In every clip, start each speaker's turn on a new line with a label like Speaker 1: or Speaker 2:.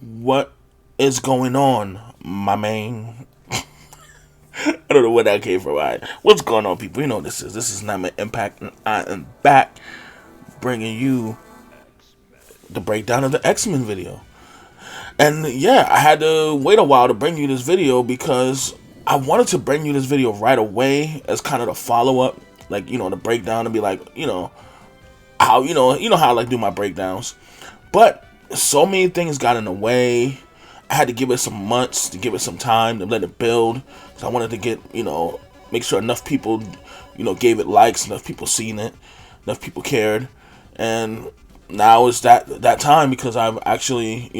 Speaker 1: What is going on, my man? I don't know where that came from. All right. What's going on, people? You know what this is. This is Xmen Impact, and I am back bringing you the breakdown of the X-Men video. And yeah, I had to wait a while to bring you this video because I wanted to bring you this video right away as kind of the follow-up, like, the breakdown, and be like, how, how I like do my breakdowns. But so many things got in the way. I had to give it some months, to give it some time, to let it build. So I wanted to get, make sure enough people, gave it likes, enough people seen it, enough people cared. And now is that time, because I've actually,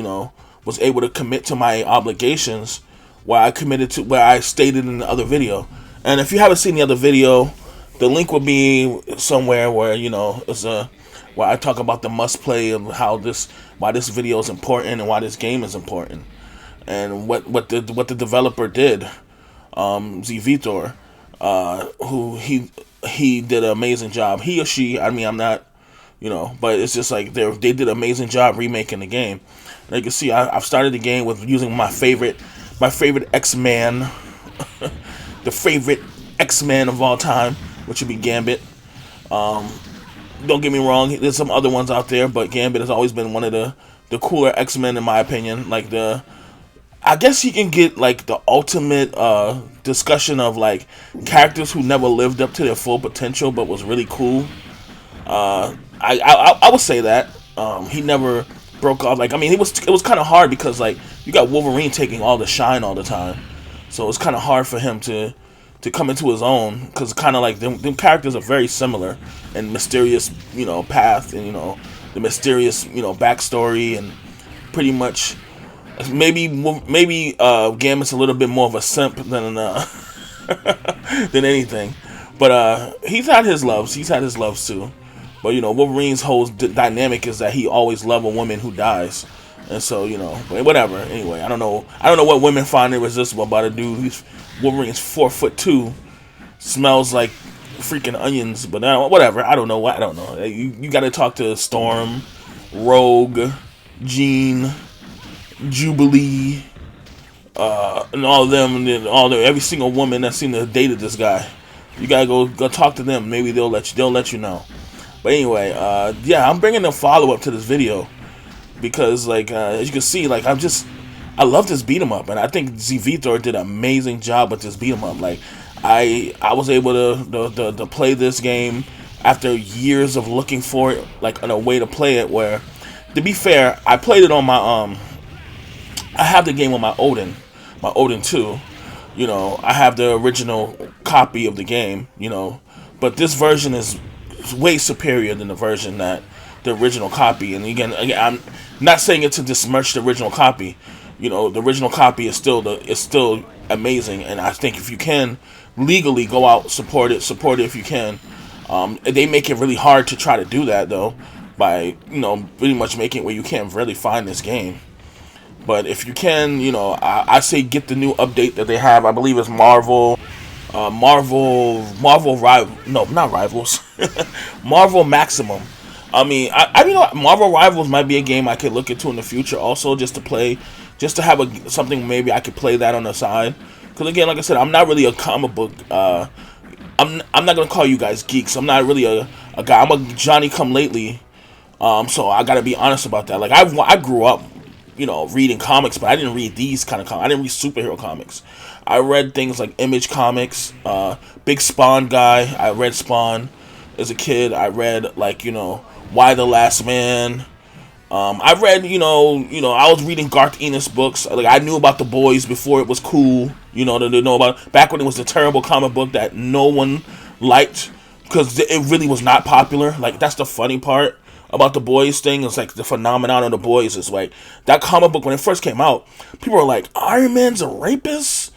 Speaker 1: was able to commit to my obligations where I stated in the other video. And if you haven't seen the other video, the link will be somewhere where, it's where I talk about the must play and why this video is important and why this game is important, and what the developer did, Z-Vitor, who he did an amazing job. He or she, I mean, I'm not, but it's just like they did an amazing job remaking the game. And you can see I've started the game with using my favorite X-Man, the favorite X-Man of all time, which would be Gambit. Don't get me wrong, there's some other ones out there, but Gambit has always been one of the cooler X-Men in my opinion. Like I guess you can get like the ultimate discussion of like characters who never lived up to their full potential but was really cool. I would say that he never broke off. Like, I mean, it was kind of hard because like you got Wolverine taking all the shine all the time, so it's kind of hard for him to come into his own, because kind of like them characters are very similar and mysterious, path, and the mysterious, backstory, and pretty much maybe Gambit's a little bit more of a simp than than anything, but he's had his loves too. But Wolverine's whole dynamic is that he always loved a woman who dies. And so, but whatever. Anyway, I don't know what women find irresistible about a dude who's Wolverine's 4'2", smells like freaking onions, but whatever. I don't know. You got to talk to Storm, Rogue, Jean, Jubilee, and all of them, and every single woman that seemed to have dated this guy. You gotta go talk to them. Maybe they'll let you know. But anyway, yeah, I'm bringing a follow up to this video because, like, as you can see, like, I love this beat 'em up, and I think Z-Vitor did an amazing job with this beat 'em up. Like, I was able to play this game after years of looking for it, like, in a way to play it. Where, to be fair, I played it on my I have the game on my Odin 2. I have the original copy of the game. But this version is way superior than the original copy. And again, I'm not saying it to besmirch the original copy. The original copy is still amazing, and I think if you can legally go out, support it if you can. They make it really hard to try to do that though, by pretty much making it where you can't really find this game. But if you can, I say get the new update that they have. I believe it's Marvel not Rivals, Marvel Maximum. I mean, Marvel Rivals might be a game I could look into in the future, also just to have something maybe I could play that on the side. Because again, like I said, I'm not really a comic book. I'm not gonna call you guys geeks. I'm not really a guy. I'm a Johnny Come Lately. So I gotta be honest about that. Like I grew up, reading comics, but I didn't read these kind of comics. I didn't read superhero comics. I read things like Image Comics, big Spawn guy. I read Spawn as a kid. I read like Why the Last Man. I read I was reading Garth Ennis books. Like I knew about The Boys before it was cool. To know about back when it was the terrible comic book that no one liked because it really was not popular. Like that's the funny part about The Boys thing. It's like the phenomenon of The Boys is like that comic book when it first came out. People were like, Iron Man's a rapist.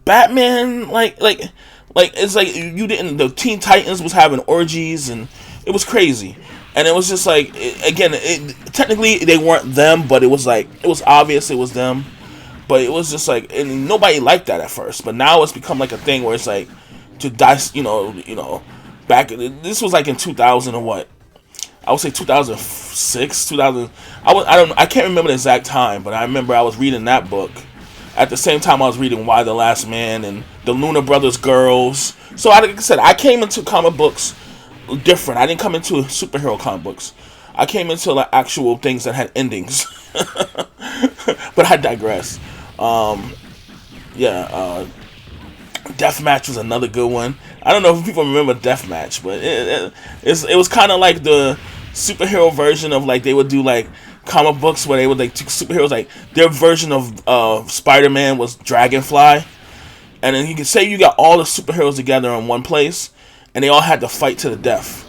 Speaker 1: Batman, like it's like the Teen Titans was having orgies and it was crazy, and it was just like technically they weren't them, but it was obvious it was them, but it was just like, and nobody liked that at first, but now it's become like a thing where it's like to dice, back this was like in 2000 or what, I would say 2006, 2000. I can't remember the exact time, but I remember I was reading that book. At the same time, I was reading Why the Last Man and the Luna Brothers Girls. So, like I said, I came into comic books different. I didn't come into superhero comic books. I came into like actual things that had endings. But I digress. Deathmatch was another good one. I don't know if people remember Deathmatch, but it was kind of like the superhero version of like they would do like comic books where they would like superheroes, like their version of Spider-Man was Dragonfly, and then you can say you got all the superheroes together in one place, and they all had to fight to the death.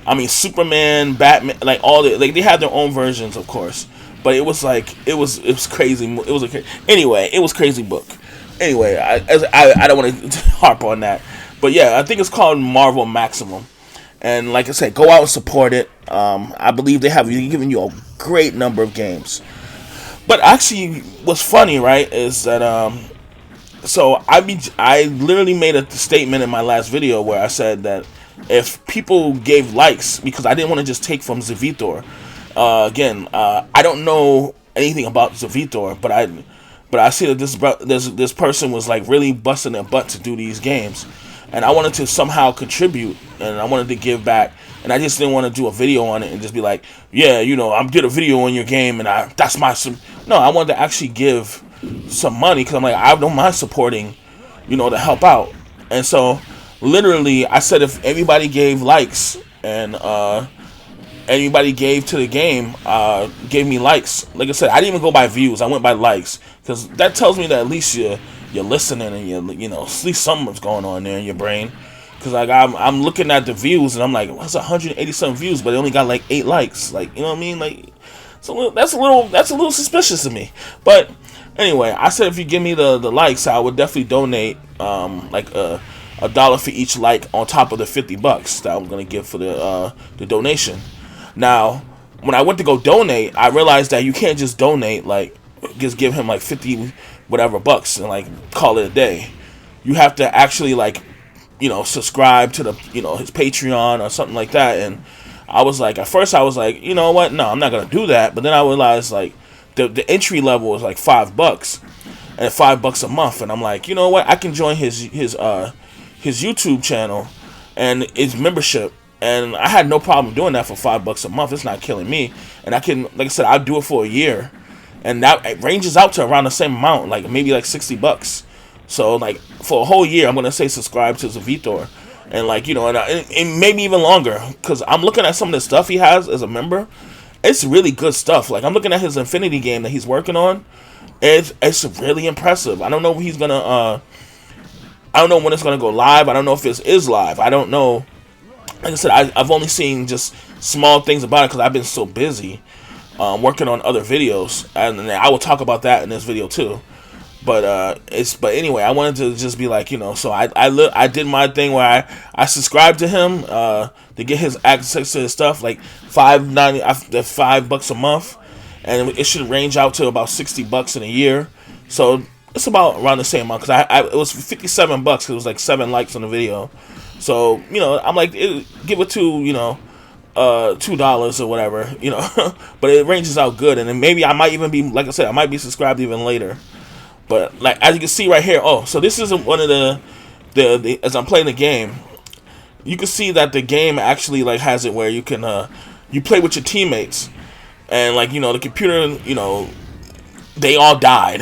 Speaker 1: I mean, Superman, Batman, like all the like they had their own versions, of course, but it was like it was crazy. It was anyway, it was crazy book. Anyway, I don't want to harp on that, but yeah, I think it's called Marvel Maximum. And like I said, go out and support it. I believe they have given you a great number of games. But actually, what's funny, right, is that so I literally made a statement in my last video where I said that if people gave likes, because I didn't want to just take from Z-Vitor. Again, I don't know anything about Z-Vitor, but I see that this person was like really busting their butt to do these games. And I wanted to somehow contribute, and I wanted to give back, and I just didn't want to do a video on it and just be like, yeah, you know, I did a video on your game, and that's my. No, I wanted to actually give some money because I'm like, I don't mind supporting, you know, to help out. And so, literally, I said if everybody gave likes and anybody gave to the game, gave me likes. Like I said, I didn't even go by views. I went by likes because that tells me that at least you're listening and you know, at least something's going on there in your brain. Because like I'm looking at the views and I'm like, what's 187 views, but it only got like 8 likes. Like, you know what I mean? Like, that's a little suspicious to me. But anyway, I said if you give me the likes, I would definitely donate like a $1 for each like on top of the $50 that I'm gonna give for the donation. Now, when I went to go donate, I realized that you can't just donate like just give him like 50 whatever bucks and like call it a day. You have to actually like, you know, subscribe to the, you know, his Patreon or something like that. And I was like, at first I was like, you know what, no, I'm not gonna do that. But then I realized like the entry level was like $5 and $5 a month, and I'm like, you know what, I can join his YouTube channel and his membership, and I had no problem doing that for $5 a month. It's not killing me, and I can, like I said, I'll do it for a year. And that it ranges out to around the same amount, like maybe like $60. So like for a whole year, I'm gonna say subscribe to Z-Vitor, and like, you know, and maybe even longer, because I'm looking at some of the stuff he has as a member. It's really good stuff. Like I'm looking at his Infinity game that he's working on. It's really impressive. I don't know if he's gonna. I don't know when it's gonna go live. I don't know if it is live. I don't know. Like I said, I've only seen just small things about it because I've been so busy. Working on other videos, and I will talk about that in this video too. But anyway, I wanted to just be like, you know, so I did my thing where I subscribed to him to get his access to his stuff, like $5 a month, and it should range out to about $60 in a year. So it's about around the same amount because it was $57 because it was like 7 likes on the video. So, you know, I'm like, give it to, you know, $2 or whatever, you know. But it ranges out good, and then maybe I might even be, like I said, I might be subscribed even later. But like as you can see right here, oh, so this is one of the as I'm playing the game, you can see that the game actually like has it where you can you play with your teammates, and like, you know, the computer, you know, they all died.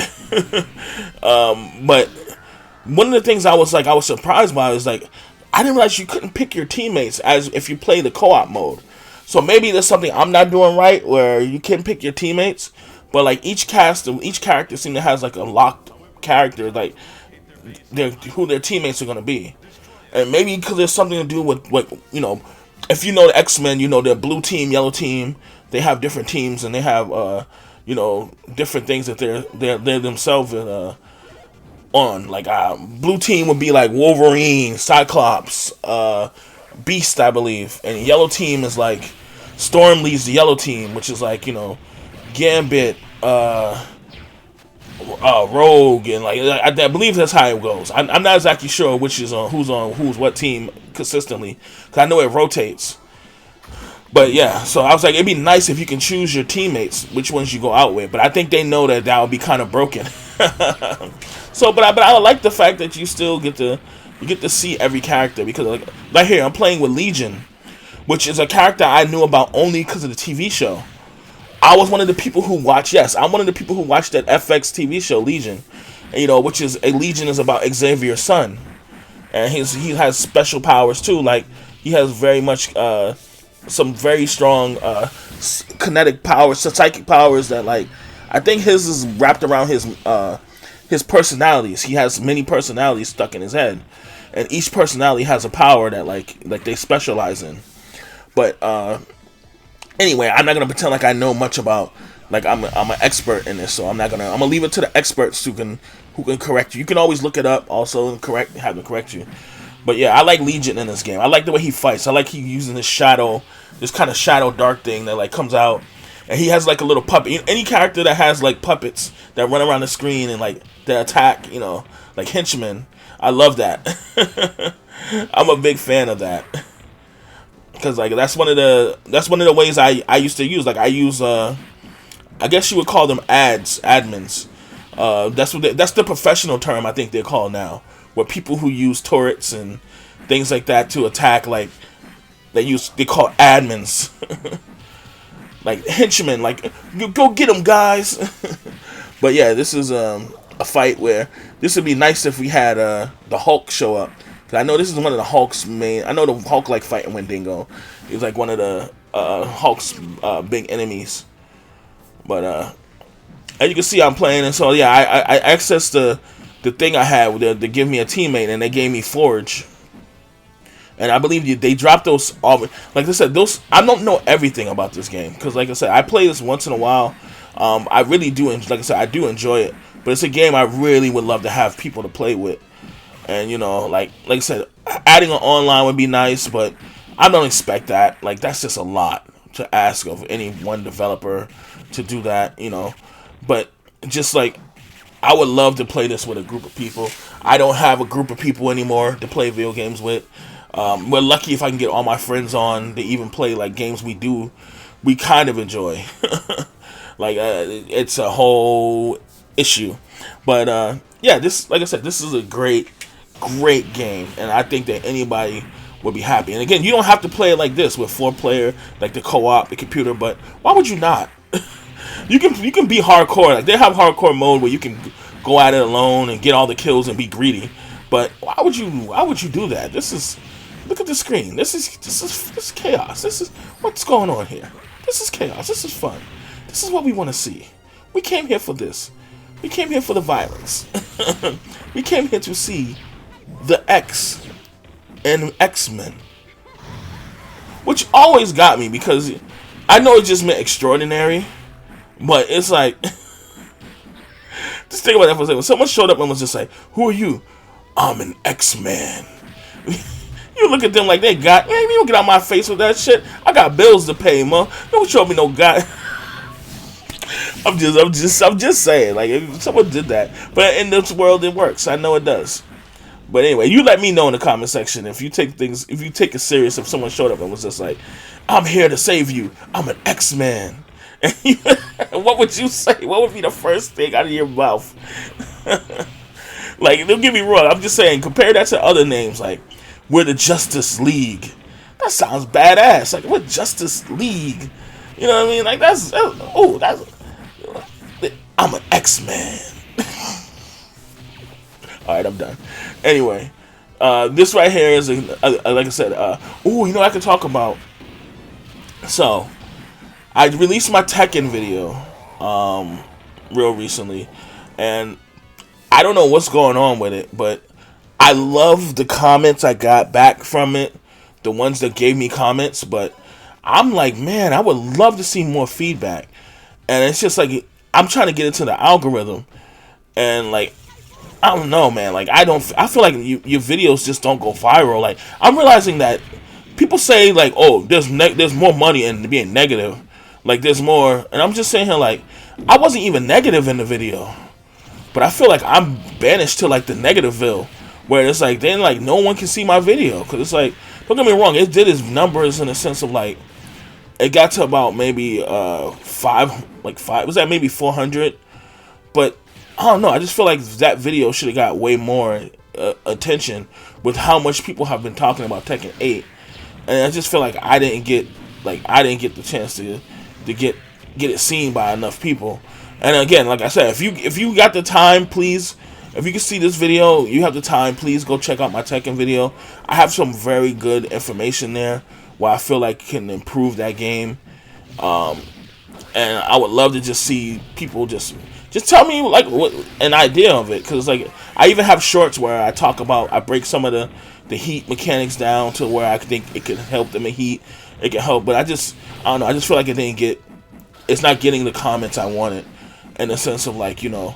Speaker 1: But one of the things I was surprised by is like, I didn't realize you couldn't pick your teammates as if you play the co-op mode. So maybe there's something I'm not doing right where you can pick your teammates, but like each character seems to has like a locked character, like who their teammates are gonna be, and maybe because there's something to do with what, you know, if you know the X-Men, you know their blue team, yellow team, they have different teams and they have you know, different things that they're themselves on. Like blue team would be like Wolverine, Cyclops, Beast, I believe, and yellow team is like Storm leads the yellow team, which is like, you know, Gambit, Rogue, and like I believe that's how it goes. I'm not exactly sure which is on who's what team consistently, because I know it rotates. But yeah, so I was like, it'd be nice if you can choose your teammates, which ones you go out with. But I think they know that would be kind of broken. So, but I like the fact that you still get to see every character, because like here I'm playing with Legion, which is a character I knew about only because of the TV show. I was one of the people who watched. Yes, I'm one of the people who watched that FX TV show Legion, and, which is Legion is about Xavier's son, and he has special powers too. Like he has very much some very strong kinetic powers, psychic powers that, like, I think his is wrapped around his personalities. He has many personalities stuck in his head, and each personality has a power that like they specialize in. But anyway, I'm not gonna pretend like I know much about, like I'm an expert in this, so I'm gonna leave it to the experts who can correct you. You can always look it up also and have them correct you. But yeah, I like Legion in this game. I like the way he fights. I like he using this kind of shadow dark thing that like comes out, and he has like a little puppet. Any character that has like puppets that run around the screen and like they attack, like henchmen. I love that. I'm a big fan of that, because like that's one of the ways I used to use. Like I use I guess you would call them admins. That's the professional term I think they're called now, where people who use turrets and things like that to attack, like they call admins. Like henchmen, like go get them, guys. But yeah, this is a fight where this would be nice if we had the Hulk show up. Cause I know this is one of the Hulk's main. I know the Hulk like fighting Wendigo. He's like one of the Hulk's big enemies. But as you can see, I'm playing, and so yeah, I accessed the thing I had to give me a teammate, and they gave me Forge. And I believe they dropped those. Like I said, I don't know everything about this game, because like I said, I play this once in a while. I really do. Like I said, I do enjoy it, but it's a game I really would love to have people to play with. And like I said, adding an online would be nice, but I don't expect that. Like that's just a lot to ask of any one developer to do that. But just like, I would love to play this with a group of people. I don't have a group of people anymore to play video games with. We're lucky if I can get all my friends on to even play like games we kind of enjoy. Like it's a whole issue. But yeah, like I said, this is a great game, and I think that anybody would be happy. And again, you don't have to play it like this with 4-player, like the co-op, the computer. But why would you not? You can be hardcore. Like they have hardcore mode where you can go at it alone and get all the kills and be greedy. But why would you do that? Look at the screen. This is chaos. This is what's going on here. This is chaos. This is fun. This is what we want to see. We came here for this. We came here for the violence. We came here to see the X and X-Men, which always got me, because I know it just meant extraordinary, but it's like, just think about that for a second. When someone showed up and was just like, "Who are you?" "I'm an X-Man." You look at them like they got, man, you don't get out my face with that shit. I got bills to pay, man. Don't show me no guy. I'm just saying, like, if someone did that, but in this world it works. I know it does. But anyway, you let me know in the comment section if you take it serious. If someone showed up and was just like, "I'm here to save you. I'm an X-Man." What would you say? What would be the first thing out of your mouth? Like, don't get me wrong. I'm just saying, compare that to other names. Like, we're the Justice League. That sounds badass. Like, we're Justice League. You know what I mean? Like, I'm an X-Man. Alright, I'm done. Anyway, this right here is, like I said, I can talk about. So, I released my Tekken video real recently, and I don't know what's going on with it, but I love the comments I got back from it, the ones that gave me comments, but I'm like, man, I would love to see more feedback. And it's just like, I'm trying to get into the algorithm, and like, I don't know, man. Like, I feel like your videos just don't go viral. Like, I'm realizing that people say like, "Oh, there's more money in being negative." Like, there's more, and I'm just saying here, like, I wasn't even negative in the video, but I feel like I'm banished to like the negativeville, where it's like then like no one can see my video, because it's like, don't get me wrong, it did its numbers in a sense of like it got to about maybe five was that maybe 400, but I don't know, I just feel like that video should have got way more attention with how much people have been talking about Tekken 8, and I just feel like I didn't get the chance to get it seen by enough people. And again, like I said, if you got the time, please, if you can see this video, you have the time, please go check out my Tekken video. I have some very good information there where I feel like can improve that game. And I would love to just see people just tell me like what an idea of it, because like I even have shorts where I break some of the heat mechanics down to where I think it could help them in heat. It can help, but I don't know. I just feel like it's not getting the comments I wanted, in the sense of like, you know,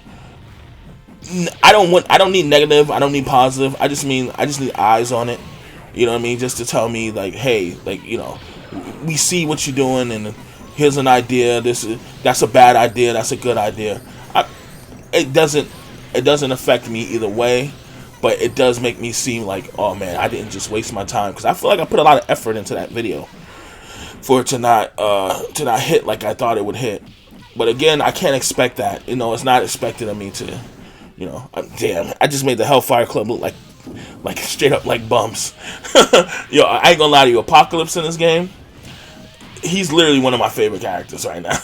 Speaker 1: I don't need negative, I don't need positive. I just need eyes on it. You know what I mean? Just to tell me like, hey, like, you know, we see what you're doing, and here's an idea. That's a bad idea. That's a good idea. It doesn't affect me either way, but it does make me seem like, oh man, I didn't just waste my time, because I feel like I put a lot of effort into that video for it to not hit like I thought it would hit. But again, I can't expect that. You know, it's not expected of me to, you know, damn, I just made the Hellfire Club look like straight up like bums. Yo, I ain't gonna lie to you, Apocalypse in this game, he's literally one of my favorite characters right now.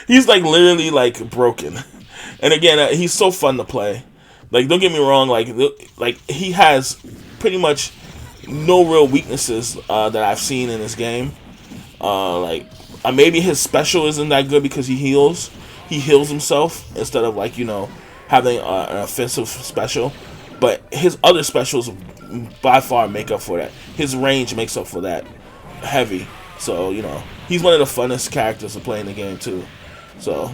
Speaker 1: He's like literally like broken. And again, he's so fun to play. Like, don't get me wrong, like he has pretty much no real weaknesses that I've seen in this game. Maybe his special isn't that good because he heals himself instead of, like, you know, having an offensive special. But his other specials by far make up for that. His range makes up for that heavy. So, you know, he's one of the funnest characters to play in the game too. So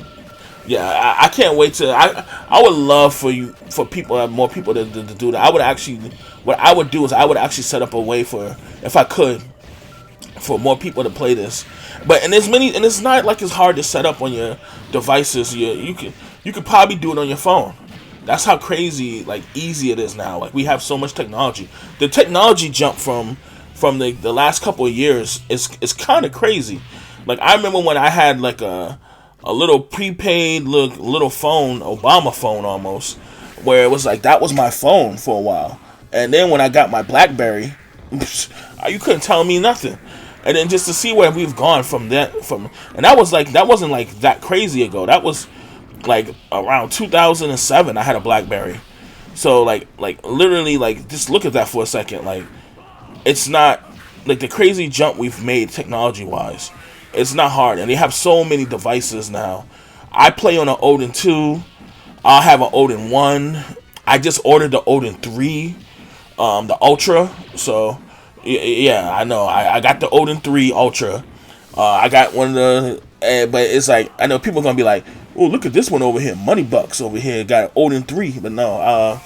Speaker 1: yeah, I can't wait to. I would love for more people to do that. What I would do is I would actually set up a way for, if I could, for more people to play this. But and it's not like it's hard to set up on your devices. You could probably do it on your phone. That's how crazy, like, easy it is now. Like, we have so much technology. The technology jump from the last couple of years is kind of crazy. Like, I remember when I had like a little prepaid little phone, Obama phone almost, where it was like that was my phone for a while. And then when I got my BlackBerry, you couldn't tell me nothing. And then just to see where we've gone and that wasn't like that crazy ago. That was like around 2007. I had a BlackBerry. So like literally, like, just look at that for a second. Like, it's not like the crazy jump we've made technology wise. It's not hard, and they have so many devices now. I play on an Odin 2. I have an Odin 1. I just ordered the Odin 3, the Ultra. So yeah, I know. I got the Odin 3 Ultra. I got one of the, but it's like, I know people are gonna be like, oh, look at this one over here, Money Bucks over here got an Odin 3, but no,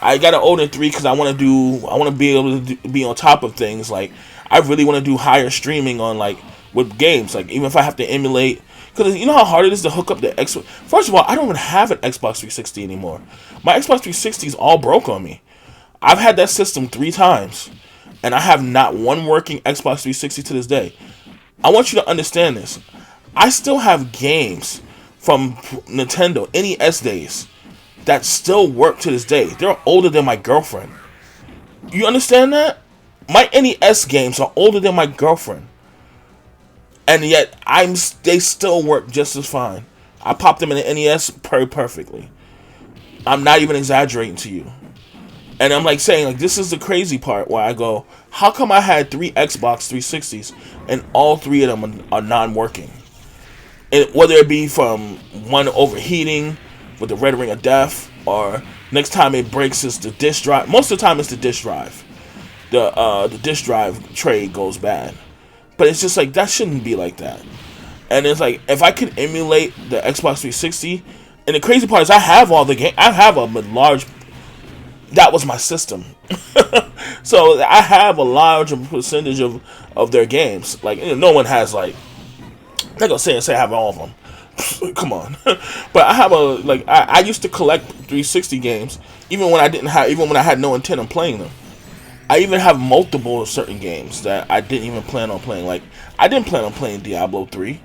Speaker 1: I got an Odin 3 because I want to be able to be on top of things. Like, I really want to do higher streaming on, like, with games, like, even if I have to emulate, because you know how hard it is to hook up the Xbox. First of all, I don't even have an Xbox 360 anymore. My Xbox 360 is all broke on me. I've had that system 3 times, and I have not one working Xbox 360 to this day. I want you to understand this. I still have games from Nintendo NES days that still work to this day. They're older than my girlfriend. You understand that? My NES games are older than my girlfriend. And yet, they still work just as fine. I popped them in the NES perfectly. I'm not even exaggerating to you. And I'm like saying, like, this is the crazy part where I go, how come I had 3 Xbox 360s and all 3 of them are non-working? And whether it be from one overheating with the red ring of death, or next time it breaks is the disk drive. Most of the time it's the disk drive. The disk drive tray goes bad. But it's just like, that shouldn't be like that. And it's like, if I could emulate the Xbox 360, and the crazy part is I have all the games. I have a large, that was my system. So I have a large percentage of their games. Like, no one has, like, I'm not gonna say I have all of them. Come on. But I have I used to collect 360 games, even when I had no intent on playing them. I even have multiple certain games that I didn't even plan on playing. Like, I didn't plan on playing Diablo 3,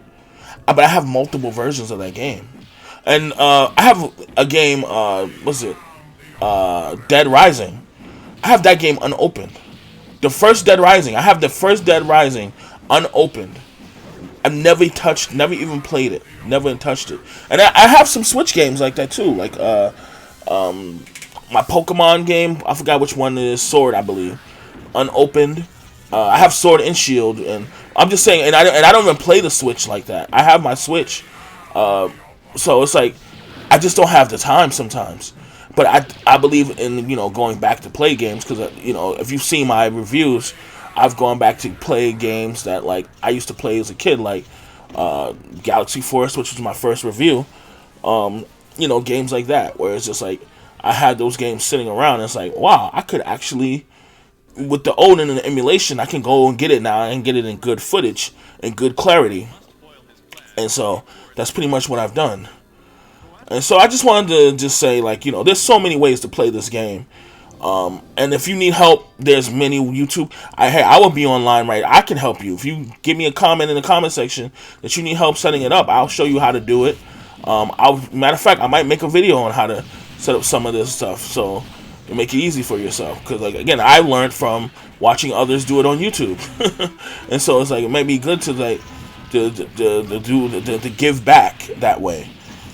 Speaker 1: but I have multiple versions of that game. And I have a game, what's it? Dead Rising. I have that game unopened. The first Dead Rising. I have the first Dead Rising unopened. I've never touched, never even played it. Never touched it. And I have some Switch games like that too. Like, my Pokemon game, I forgot which one it is, Sword, I believe, unopened. I have Sword and Shield, and I'm just saying, and I don't even play the Switch like that. I have my Switch, so it's like I just don't have the time sometimes. But I believe in going back to play games because if you've seen my reviews, I've gone back to play games that like I used to play as a kid, like Galaxy Force, which was my first review. Games like that, where it's just like I had those games sitting around. And it's like, wow, I could actually, with the old and the emulation, I can go and get it now and get it in good footage and good clarity. And so that's pretty much what I've done. And so I just wanted to just say, like, there's so many ways to play this game. And if you need help, there's many YouTube. I will be online, right? I can help you. If you give me a comment in the comment section that you need help setting it up, I'll show you how to do it. Matter of fact, I might make a video on how to set up some of this stuff, so you make it easy for yourself. Because, like, again, I learned from watching others do it on YouTube, and so it's like it may be good to like to give back that way.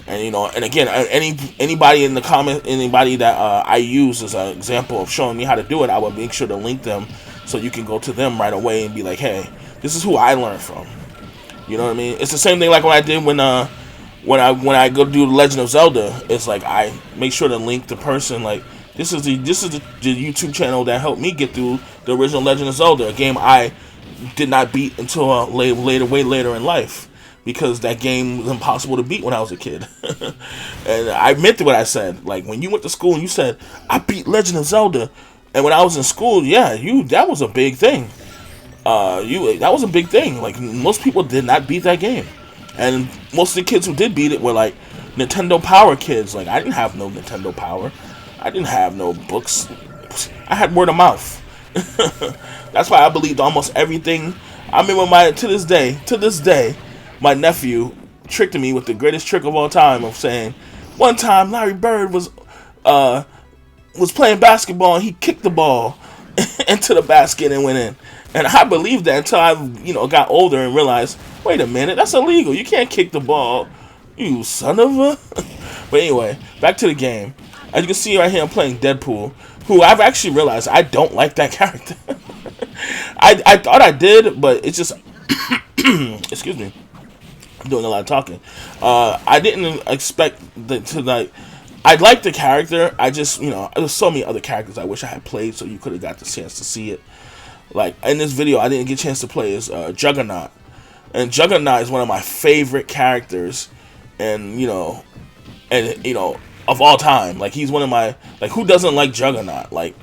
Speaker 1: And and again, anybody in the comment, anybody that I use as an example of showing me how to do it, I will make sure to link them so you can go to them right away and be like, hey, this is who I learned from. You know what I mean? It's the same thing like what I did when I go do the Legend of Zelda. It's like I make sure to link the person, like this is the YouTube channel that helped me get through the original Legend of Zelda, a game I did not beat until way later in life. Because that game was impossible to beat when I was a kid. And I meant what I said. Like, when you went to school and you said, I beat Legend of Zelda. And when I was in school, that was a big thing. That was a big thing. Like, most people did not beat that game. And most of the kids who did beat it were, like, Nintendo Power kids. Like, I didn't have no Nintendo Power. I didn't have no books. I had word of mouth. That's why I believed almost everything. I remember to this day, my nephew tricked me with the greatest trick of all time of saying, one time Larry Bird was playing basketball and he kicked the ball into the basket and went in. And I believed that until I got older and realized, wait a minute, that's illegal. You can't kick the ball, you son of a... But anyway, back to the game. As you can see right here, I'm playing Deadpool, who I've actually realized I don't like that character. I thought I did, but it's just... Excuse me. I'm doing a lot of talking. I didn't expect to like. I like the character. I just, there's so many other characters I wish I had played, so you could have got the chance to see it. Like in this video, I didn't get a chance to play as Juggernaut, and Juggernaut is one of my favorite characters, and of all time. Like he's one of my who doesn't like Juggernaut? Like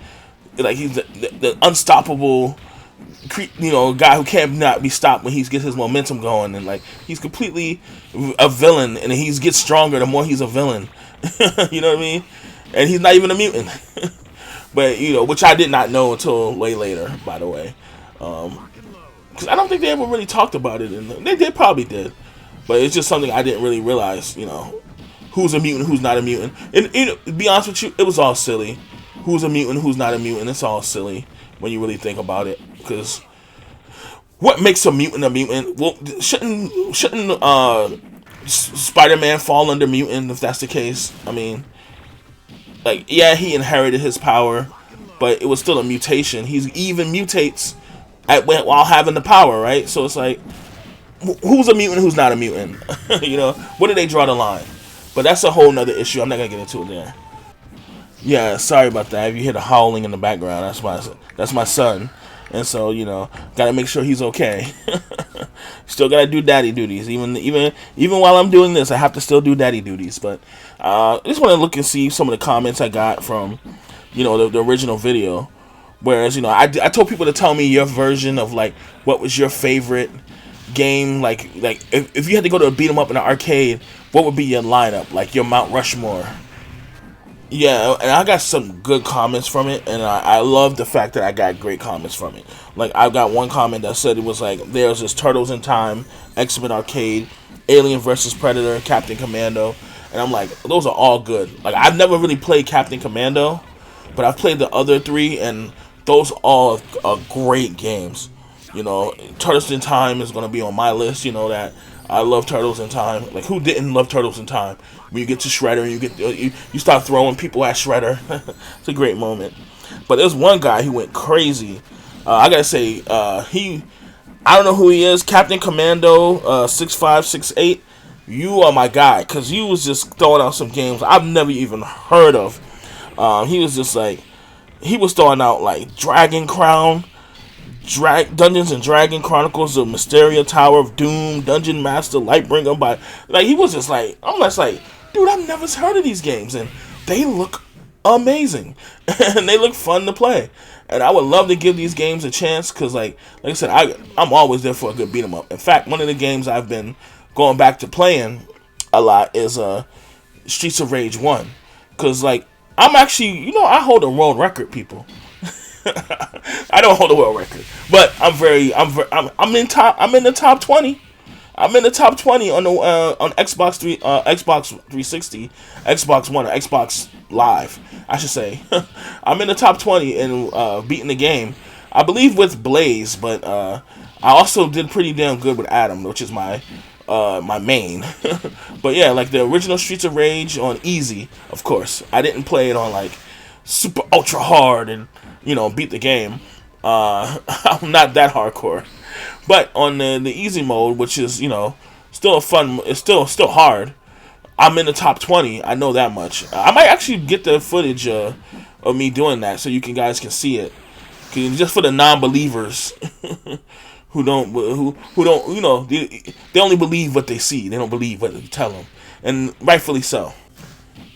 Speaker 1: he's the unstoppable. Guy who can't not be stopped when he gets his momentum going, and like he's completely a villain, and he gets stronger the more he's a villain. You know what I mean? And he's not even a mutant, but which I did not know until way later, by the way, because I don't think they ever really talked about it, and they probably did, but it's just something I didn't really realize. Who's a mutant, who's not a mutant, and to be honest with you, it was all silly. Who's a mutant, who's not a mutant? It's all silly when you really think about it. Because what makes a mutant a mutant? Well, shouldn't Spider-Man fall under mutant if that's the case? I mean, like, yeah, he inherited his power, but it was still a mutation. He even mutates while having the power, right? So it's like, who's a mutant, who's not a mutant? Where do they draw the line? But that's a whole nother issue. I'm not gonna get into it there. Yeah, sorry about that. If you hear the howling in the background, that's my son. And so, gotta make sure he's okay. Still gotta do daddy duties. Even while I'm doing this, I have to still do daddy duties. But I just want to look and see some of the comments I got from, the original video. Whereas, I told people to tell me your version of, like, what was your favorite game. Like if you had to go to a beat 'em up in an arcade, what would be your lineup? Like, your Mount Rushmore. Yeah, and I got some good comments from it, and I love the fact that I got great comments from it. Like, I got one comment that said it was like, there's this Turtles in Time, X-Men Arcade, Alien vs. Predator, Captain Commando, and I'm like, those are all good. Like, I've never really played Captain Commando, but I've played the other three, and those all are great games. You know, Turtles in Time is going to be on my list, you know that. I love Turtles in Time. Like, who didn't love Turtles in Time? When you get to Shredder and you start throwing people at Shredder. It's a great moment. But there's one guy who went crazy. I gotta say, I don't know who he is. Captain Commando 6568. You are my guy, cause you was just throwing out some games I've never even heard of. He was just like, he was throwing out like Dragon Crown, Dungeons and Dragon Chronicles of Mysteria, Tower of Doom, Dungeon Master, Lightbringer. By like, he was just like, I'm just like, dude, I've never heard of these games, and they look amazing, and they look fun to play. And I would love to give these games a chance, because like I said, I'm always there for a good beat 'em up. In fact, one of the games I've been going back to playing a lot is Streets of Rage 1, because like, I'm actually, you know, I hold a world record, people. I don't hold a world record, but I'm in the top 20. I'm in the top 20 on the on Xbox 360, Xbox One, or Xbox Live, I should say. I'm in the top 20 in beating the game. I believe with Blaze, but I also did pretty damn good with Adam, which is my main. But yeah, like the original Streets of Rage on easy, of course. I didn't play it on like super ultra hard and, you know, beat the game. I'm not that hardcore. But on the easy mode, which is, you know, still a fun, it's still hard, I'm in the top 20. I know that much. I might actually get the footage of me doing that, so you guys can see it. Just for the non-believers who don't, you know, they only believe what they see. They don't believe what you tell them, and rightfully so.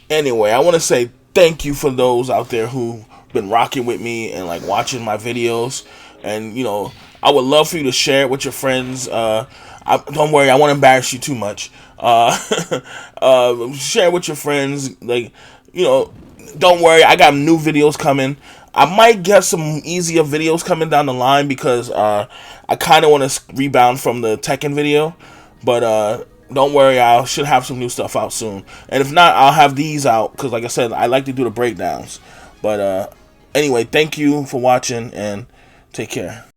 Speaker 1: Anyway, I want to say thank you for those out there who've been rocking with me and like watching my videos. And, you know, I would love for you to share it with your friends. Don't worry, I won't embarrass you too much. Share it with your friends. Like, you know, don't worry, I got new videos coming. I might get some easier videos coming down the line, because I kind of want to rebound from the Tekken video. But don't worry, I should have some new stuff out soon. And if not, I'll have these out, because like I said, I like to do the breakdowns. But anyway, thank you for watching, and take care.